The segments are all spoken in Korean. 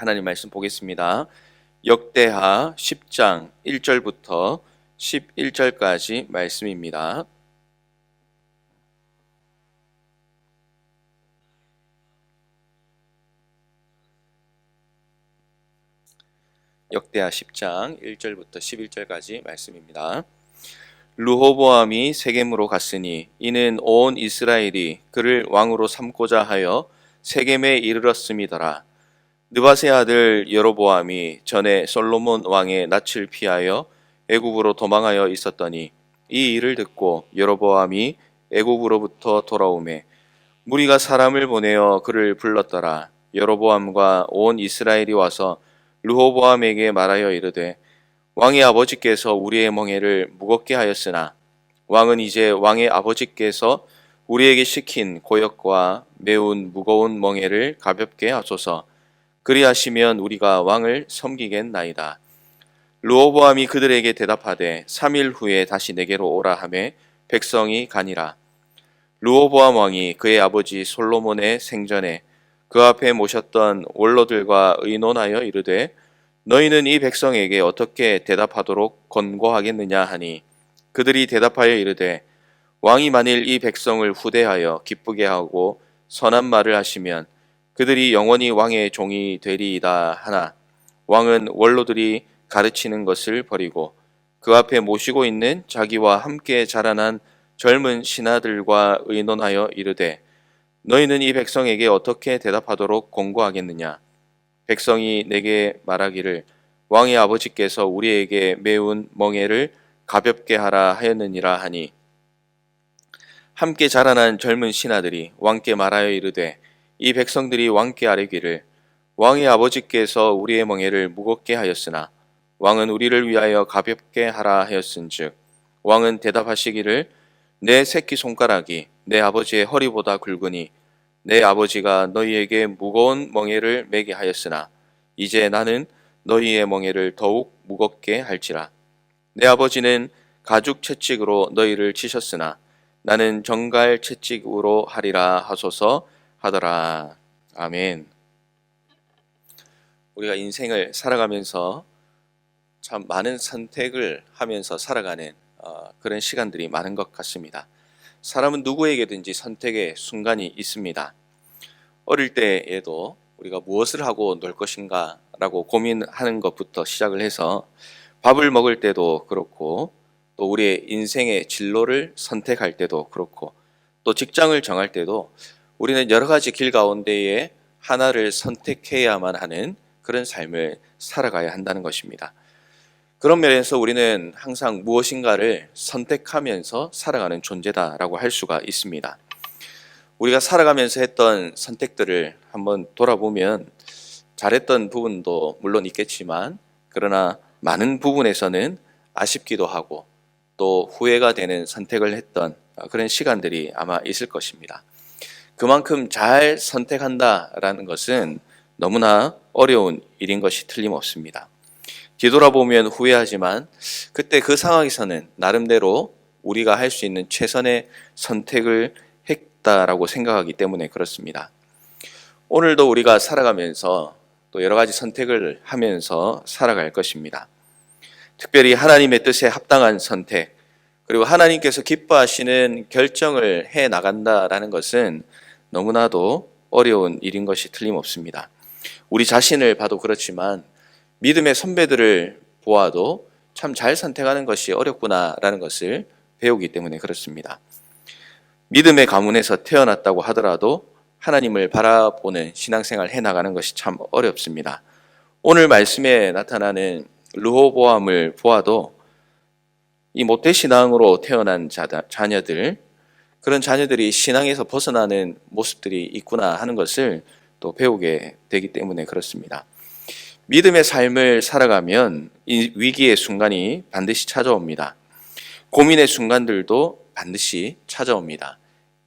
하나님 말씀 보겠습니다. 역대하 10장 1절부터 11절까지 말씀입니다. 역대하 10장 1절부터 11절까지 말씀입니다. 르호보암이 세겜으로 갔으니 이는 온 이스라엘이 그를 왕으로 삼고자 하여 세겜에 이르렀음이더라. 느밧의 아들 여로보암이 전에 솔로몬 왕의 낯을 피하여 애굽으로 도망하여 있었더니 이 일을 듣고 여로보암이 애굽으로부터 돌아오매 무리가 사람을 보내어 그를 불렀더라. 여로보암과 온 이스라엘이 와서 르호보암에게 말하여 이르되 왕의 아버지께서 우리의 멍에를 무겁게 하였으나 왕은 이제 왕의 아버지께서 우리에게 시킨 고역과 매운 무거운 멍에를 가볍게 하소서. 그리하시면 우리가 왕을 섬기겠나이다. 르호보암이 그들에게 대답하되 3일 후에 다시 내게로 오라 하매 백성이 가니라. 르호보암 왕이 그의 아버지 솔로몬의 생전에 그 앞에 모셨던 원로들과 의논하여 이르되 너희는 이 백성에게 어떻게 대답하도록 권고하겠느냐 하니 그들이 대답하여 이르되 왕이 만일 이 백성을 후대하여 기쁘게 하고 선한 말을 하시면 그들이 영원히 왕의 종이 되리이다 하나 왕은 원로들이 가르치는 것을 버리고 그 앞에 모시고 있는 자기와 함께 자라난 젊은 신하들과 의논하여 이르되 너희는 이 백성에게 어떻게 대답하도록 권고하겠느냐. 백성이 내게 말하기를 왕의 아버지께서 우리에게 매운 멍에를 가볍게 하라 하였느니라 하니 함께 자라난 젊은 신하들이 왕께 말하여 이르되 이 백성들이 왕께 아뢰기를 왕의 아버지께서 우리의 멍에를 무겁게 하였으나 왕은 우리를 위하여 가볍게 하라 하였은즉 왕은 대답하시기를 내 새끼 손가락이 내 아버지의 허리보다 굵으니 내 아버지가 너희에게 무거운 멍에를 매게 하였으나 이제 나는 너희의 멍에를 더욱 무겁게 할지라. 내 아버지는 가죽 채찍으로 너희를 치셨으나 나는 정갈 채찍으로 하리라 하소서 하더라. 아멘. 우리가 인생을 살아가면서 참 많은 선택을 하면서 살아가는 그런 시간들이 많은 것 같습니다. 사람은 누구에게든지 선택의 순간이 있습니다. 어릴 때에도 우리가 무엇을 하고 놀 것인가 라고 고민하는 것부터 시작을 해서 밥을 먹을 때도 그렇고 또 우리의 인생의 진로를 선택할 때도 그렇고 또 직장을 정할 때도 우리는 여러 가지 길 가운데에 하나를 선택해야만 하는 그런 삶을 살아가야 한다는 것입니다. 그런 면에서 우리는 항상 무엇인가를 선택하면서 살아가는 존재다라고 할 수가 있습니다. 우리가 살아가면서 했던 선택들을 한번 돌아보면 잘했던 부분도 물론 있겠지만 그러나 많은 부분에서는 아쉽기도 하고 또 후회가 되는 선택을 했던 그런 시간들이 아마 있을 것입니다. 그만큼 잘 선택한다라는 것은 너무나 어려운 일인 것이 틀림없습니다. 뒤돌아보면 후회하지만 그때 그 상황에서는 나름대로 우리가 할 수 있는 최선의 선택을 했다라고 생각하기 때문에 그렇습니다. 오늘도 우리가 살아가면서 또 여러 가지 선택을 하면서 살아갈 것입니다. 특별히 하나님의 뜻에 합당한 선택, 그리고 하나님께서 기뻐하시는 결정을 해 나간다라는 것은 너무나도 어려운 일인 것이 틀림없습니다. 우리 자신을 봐도 그렇지만 믿음의 선배들을 보아도 참 잘 선택하는 것이 어렵구나라는 것을 배우기 때문에 그렇습니다. 믿음의 가문에서 태어났다고 하더라도 하나님을 바라보는 신앙생활을 해나가는 것이 참 어렵습니다. 오늘 말씀에 나타나는 르호보암을 보아도 이 모태신앙으로 태어난 자녀들, 그런 자녀들이 신앙에서 벗어나는 모습들이 있구나 하는 것을 또 배우게 되기 때문에 그렇습니다. 믿음의 삶을 살아가면 이 위기의 순간이 반드시 찾아옵니다. 고민의 순간들도 반드시 찾아옵니다.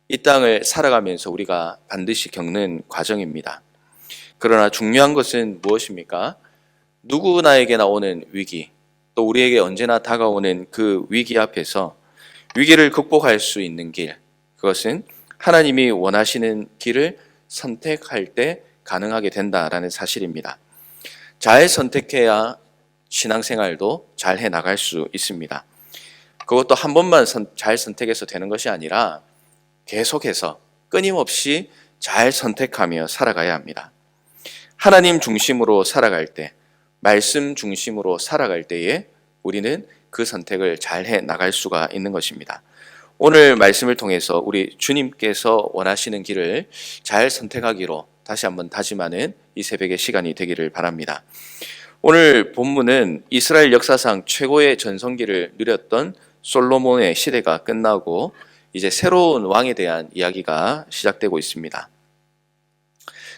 이 땅을 살아가면서 우리가 반드시 겪는 과정입니다. 그러나 중요한 것은 무엇입니까? 누구나에게나 오는 위기, 또 우리에게 언제나 다가오는 그 위기 앞에서 위기를 극복할 수 있는 길, 그것은 하나님이 원하시는 길을 선택할 때 가능하게 된다라는 사실입니다. 잘 선택해야 신앙생활도 잘 해나갈 수 있습니다. 그것도 한 번만 잘 선택해서 되는 것이 아니라 계속해서 끊임없이 잘 선택하며 살아가야 합니다. 하나님 중심으로 살아갈 때, 말씀 중심으로 살아갈 때에 우리는 그 선택을 잘 해나갈 수가 있는 것입니다. 오늘 말씀을 통해서 우리 주님께서 원하시는 길을 잘 선택하기로 다시 한번 다짐하는 이 새벽의 시간이 되기를 바랍니다. 오늘 본문은 이스라엘 역사상 최고의 전성기를 누렸던 솔로몬의 시대가 끝나고 이제 새로운 왕에 대한 이야기가 시작되고 있습니다.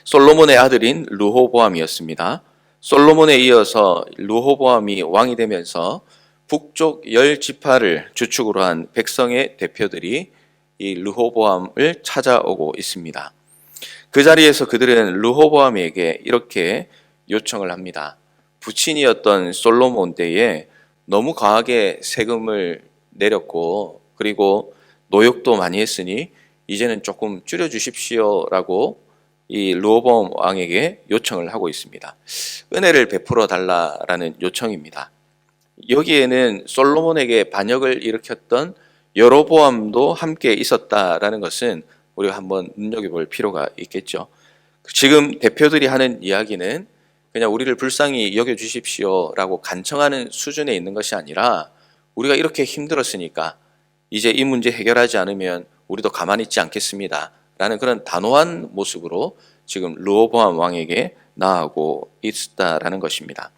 솔로몬의 아들인 르호보암이었습니다. 솔로몬에 이어서 르호보암이 왕이 되면서 북쪽 10지파를 주축으로 한 백성의 대표들이 이 르호보암을 찾아오고 있습니다. 그 자리에서 그들은 르호보암에게 이렇게 요청을 합니다. 부친이었던 솔로몬 때에 너무 과하게 세금을 내렸고 그리고 노역도 많이 했으니 이제는 조금 줄여주십시오라고 이 르호보암 왕에게 요청을 하고 있습니다. 은혜를 베풀어 달라라는 요청입니다. 여기에는 솔로몬에게 반역을 일으켰던 여로보암도 함께 있었다라는 것은 우리가 한번 눈여겨볼 필요가 있겠죠. 지금 대표들이 하는 이야기는 그냥 우리를 불쌍히 여겨주십시오라고 간청하는 수준에 있는 것이 아니라 우리가 이렇게 힘들었으니까 이제 이 문제 해결하지 않으면 우리도 가만히 있지 않겠습니다 라는 그런 단호한 모습으로 지금 르호보암 왕에게 나아가고 있다라는 것입니다.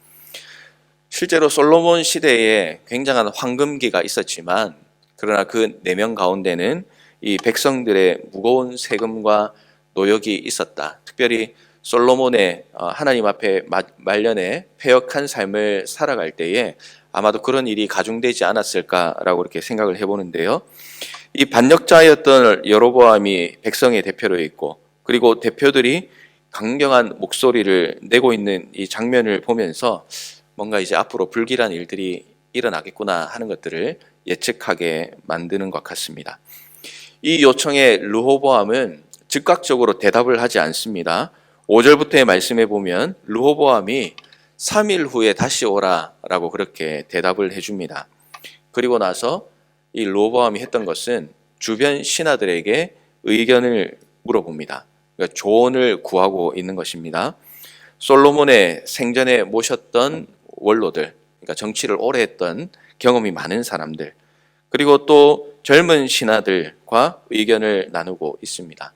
실제로 솔로몬 시대에 굉장한 황금기가 있었지만 그러나 그 내면 가운데는 이 백성들의 무거운 세금과 노역이 있었다. 특별히 솔로몬의 하나님 앞에 말년에 패역한 삶을 살아갈 때에 아마도 그런 일이 가중되지 않았을까라고 이렇게 생각을 해보는데요. 이 반역자였던 여로보암이 백성의 대표로 있고 그리고 대표들이 강경한 목소리를 내고 있는 이 장면을 보면서 뭔가 이제 앞으로 불길한 일들이 일어나겠구나 하는 것들을 예측하게 만드는 것 같습니다. 이 요청에 르호보암은 즉각적으로 대답을 하지 않습니다. 5절부터의 말씀에 보면 르호보암이 3일 후에 다시 오라라고 그렇게 대답을 해줍니다. 그리고 나서 이 르호보암이 했던 것은 주변 신하들에게 의견을 물어봅니다. 그러니까 조언을 구하고 있는 것입니다. 솔로몬의 생전에 모셨던 원로들, 그러니까 정치를 오래 했던 경험이 많은 사람들, 그리고 또 젊은 신하들과 의견을 나누고 있습니다.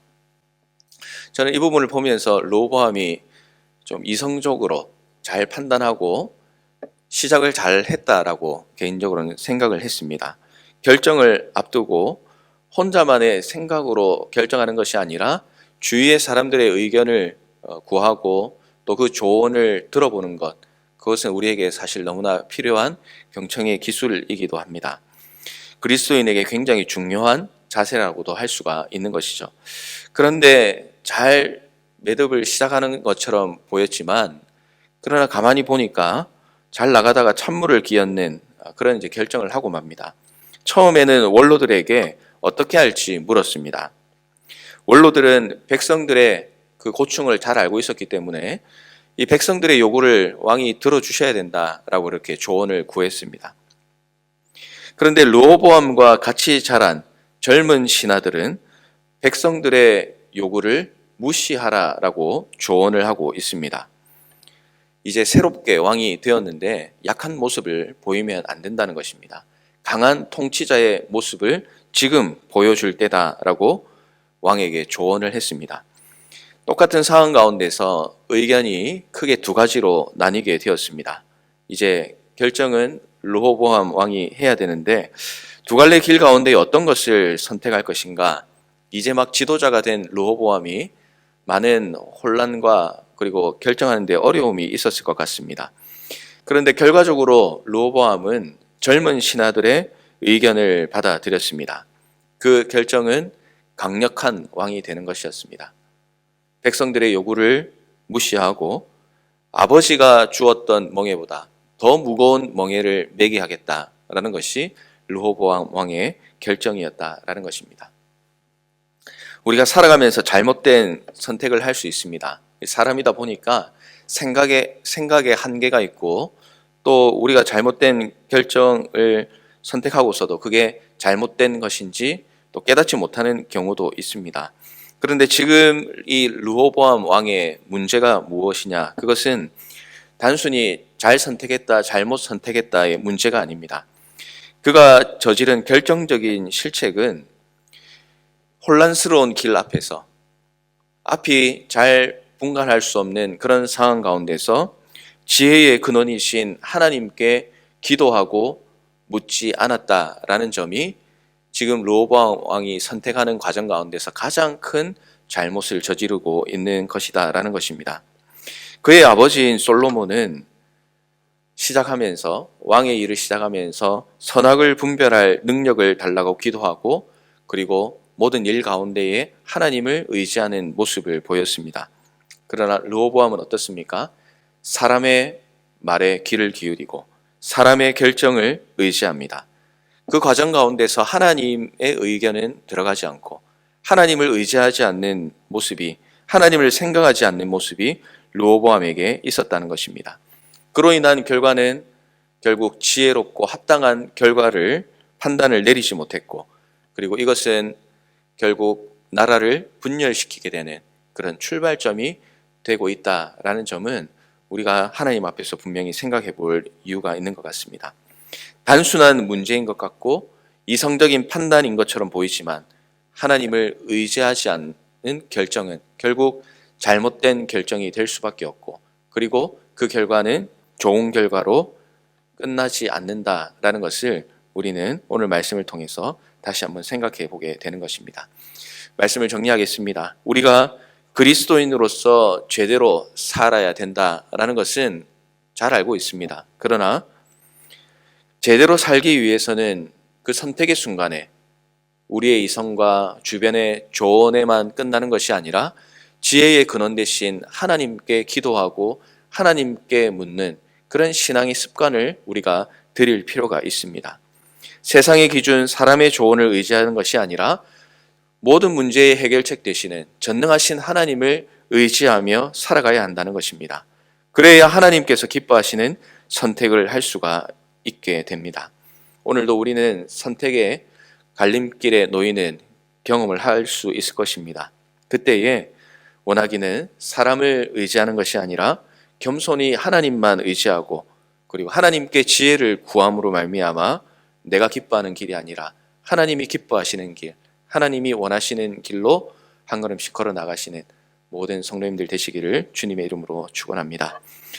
저는 이 부분을 보면서 르호보암이 좀 이성적으로 잘 판단하고 시작을 잘 했다라고 개인적으로는 생각을 했습니다. 결정을 앞두고 혼자만의 생각으로 결정하는 것이 아니라 주위의 사람들의 의견을 구하고 또 그 조언을 들어보는 것, 그것은 우리에게 사실 너무나 필요한 경청의 기술이기도 합니다. 그리스도인에게 굉장히 중요한 자세라고도 할 수가 있는 것이죠. 그런데 잘 매듭을 시작하는 것처럼 보였지만 그러나 가만히 보니까 잘 나가다가 찬물을 끼얹는 그런 이제 결정을 하고 맙니다. 처음에는 원로들에게 어떻게 할지 물었습니다. 원로들은 백성들의 그 고충을 잘 알고 있었기 때문에 이 백성들의 요구를 왕이 들어주셔야 된다라고 이렇게 조언을 구했습니다. 그런데 르호보암과 같이 자란 젊은 신하들은 백성들의 요구를 무시하라라고 조언을 하고 있습니다. 이제 새롭게 왕이 되었는데 약한 모습을 보이면 안 된다는 것입니다. 강한 통치자의 모습을 지금 보여줄 때다라고 왕에게 조언을 했습니다. 똑같은 상황 가운데서 의견이 크게 두 가지로 나뉘게 되었습니다. 이제 결정은 르호보암 왕이 해야 되는데 두 갈래 길 가운데 어떤 것을 선택할 것인가? 이제 막 지도자가 된 르호보암이 많은 혼란과 그리고 결정하는 데 어려움이 있었을 것 같습니다. 그런데 결과적으로 르호보암은 젊은 신하들의 의견을 받아들였습니다. 그 결정은 강력한 왕이 되는 것이었습니다. 백성들의 요구를 무시하고 아버지가 주었던 멍에보다 더 무거운 멍에를 매게 하겠다라는 것이 르호보암 왕의 결정이었다라는 것입니다. 우리가 살아가면서 잘못된 선택을 할 수 있습니다. 사람이다 보니까 생각에 한계가 있고 또 우리가 잘못된 결정을 선택하고서도 그게 잘못된 것인지 또 깨닫지 못하는 경우도 있습니다. 그런데 지금 이 르호보암 왕의 문제가 무엇이냐? 그것은 단순히 잘 선택했다, 잘못 선택했다의 문제가 아닙니다. 그가 저지른 결정적인 실책은 혼란스러운 길 앞에서 앞이 잘 분간할 수 없는 그런 상황 가운데서 지혜의 근원이신 하나님께 기도하고 묻지 않았다라는 점이 지금 르호보암 왕이 선택하는 과정 가운데서 가장 큰 잘못을 저지르고 있는 것이다라는 것입니다. 그의 아버지인 솔로몬은 왕의 일을 시작하면서 선악을 분별할 능력을 달라고 기도하고 그리고 모든 일 가운데에 하나님을 의지하는 모습을 보였습니다. 그러나 르호보암은 어떻습니까? 사람의 말에 귀를 기울이고 사람의 결정을 의지합니다. 그 과정 가운데서 하나님의 의견은 들어가지 않고 하나님을 의지하지 않는 모습이, 하나님을 생각하지 않는 모습이 르호보암에게 있었다는 것입니다. 그로 인한 결과는 결국 지혜롭고 합당한 판단을 내리지 못했고, 그리고 이것은 결국 나라를 분열시키게 되는 그런 출발점이 되고 있다라는 점은 우리가 하나님 앞에서 분명히 생각해 볼 이유가 있는 것 같습니다. 단순한 문제인 것 같고 이성적인 판단인 것처럼 보이지만 하나님을 의지하지 않는 결정은 결국 잘못된 결정이 될 수밖에 없고, 그리고 그 결과는 좋은 결과로 끝나지 않는다라는 것을 우리는 오늘 말씀을 통해서 다시 한번 생각해 보게 되는 것입니다. 말씀을 정리하겠습니다. 우리가 그리스도인으로서 제대로 살아야 된다라는 것은 잘 알고 있습니다. 그러나 제대로 살기 위해서는 그 선택의 순간에 우리의 이성과 주변의 조언에만 끝나는 것이 아니라 지혜의 근원 대신 하나님께 기도하고 하나님께 묻는 그런 신앙의 습관을 우리가 들일 필요가 있습니다. 세상의 기준, 사람의 조언을 의지하는 것이 아니라 모든 문제의 해결책 되시는 전능하신 하나님을 의지하며 살아가야 한다는 것입니다. 그래야 하나님께서 기뻐하시는 선택을 할 수가 있게 됩니다. 오늘도 우리는 선택의 갈림길에 놓이는 경험을 할 수 있을 것입니다. 그때에 원하기는 사람을 의지하는 것이 아니라 겸손히 하나님만 의지하고 그리고 하나님께 지혜를 구함으로 말미암아 내가 기뻐하는 길이 아니라 하나님이 기뻐하시는 길, 하나님이 원하시는 길로 한 걸음씩 걸어 나가시는 모든 성도님들 되시기를 주님의 이름으로 축원합니다.